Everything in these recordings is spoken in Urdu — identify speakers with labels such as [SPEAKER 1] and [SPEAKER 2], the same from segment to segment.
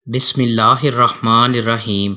[SPEAKER 1] بسم اللہ الرحمن الرحیم۔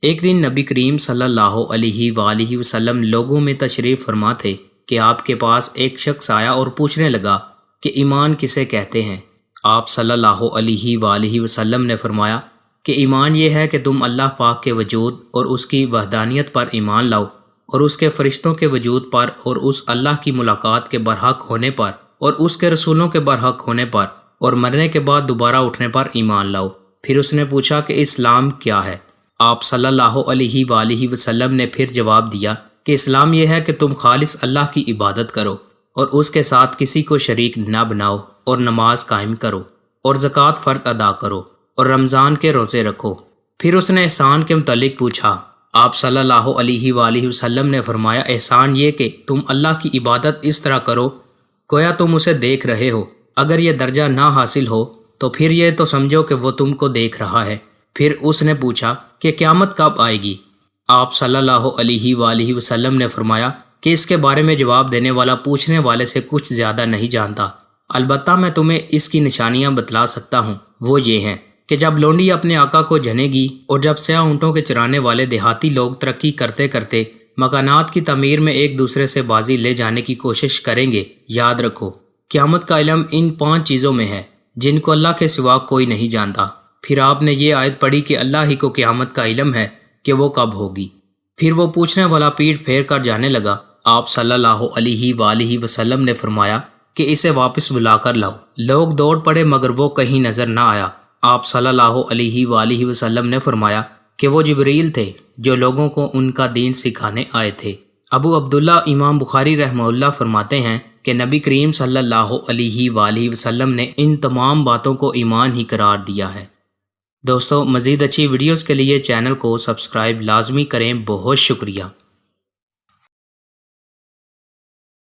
[SPEAKER 1] ایک دن نبی کریم صلی اللہ علیہ وآلہ وسلم لوگوں میں تشریف فرما تھے کہ آپ کے پاس ایک شخص آیا اور پوچھنے لگا کہ ایمان کسے کہتے ہیں۔ آپ صلی اللہ علیہ وآلہ وسلم نے فرمایا کہ ایمان یہ ہے کہ تم اللہ پاک کے وجود اور اس کی وحدانیت پر ایمان لاؤ، اور اس کے فرشتوں کے وجود پر، اور اس اللہ کی ملاقات کے برحق ہونے پر، اور اس کے رسولوں کے برحق ہونے پر، اور مرنے کے بعد دوبارہ اٹھنے پر ایمان لاؤ۔ پھر اس نے پوچھا کہ اسلام کیا ہے؟ آپ صلی اللہ علیہ وآلہ وسلم نے پھر جواب دیا کہ اسلام یہ ہے کہ تم خالص اللہ کی عبادت کرو اور اس کے ساتھ کسی کو شریک نہ بناؤ، اور نماز قائم کرو، اور زکوٰۃ فرض ادا کرو، اور رمضان کے روزے رکھو۔ پھر اس نے احسان کے متعلق پوچھا۔ آپ صلی اللہ علیہ وآلہ وسلم نے فرمایا، احسان یہ کہ تم اللہ کی عبادت اس طرح کرو گویا تم اسے دیکھ رہے ہو۔ اگر یہ درجہ نہ حاصل ہو تو پھر یہ تو سمجھو کہ وہ تم کو دیکھ رہا ہے۔ پھر اس نے پوچھا کہ قیامت کب آئے گی؟ آپ صلی اللہ علیہ وآلہ وسلم نے فرمایا کہ اس کے بارے میں جواب دینے والا پوچھنے والے سے کچھ زیادہ نہیں جانتا، البتہ میں تمہیں اس کی نشانیاں بتلا سکتا ہوں۔ وہ یہ ہیں کہ جب لونڈی اپنے آقا کو جنے گی، اور جب سیاہ اونٹوں کے چرانے والے دیہاتی لوگ ترقی کرتے کرتے مکانات کی تعمیر میں ایک دوسرے سے بازی لے جانے کی کوشش کریں گے، یاد رکھو قیامت کا علم ان 5 چیزوں میں ہے جن کو اللہ کے سوا کوئی نہیں جانتا۔ پھر آپ نے یہ آیت پڑھی کہ اللہ ہی کو قیامت کا علم ہے کہ وہ کب ہوگی۔ پھر وہ پوچھنے والا پیٹھ پھیر کر جانے لگا۔ آپ صلی اللہ علیہ وآلہ وسلم نے فرمایا کہ اسے واپس بلا کر لاؤ۔ لوگ دوڑ پڑے مگر وہ کہیں نظر نہ آیا۔ آپ صلی اللہ علیہ وآلہ وسلم نے فرمایا کہ وہ جبریل تھے جو لوگوں کو ان کا دین سکھانے آئے تھے۔ ابو عبداللہ امام بخاری رحمہ اللہ فرماتے ہیں کہ نبی کریم صلی اللہ علیہ وآلہ وسلم نے ان تمام باتوں کو ایمان ہی قرار دیا ہے۔ دوستو، مزید اچھی ویڈیوز کے لیے چینل کو سبسکرائب لازمی کریں۔ بہت شکریہ۔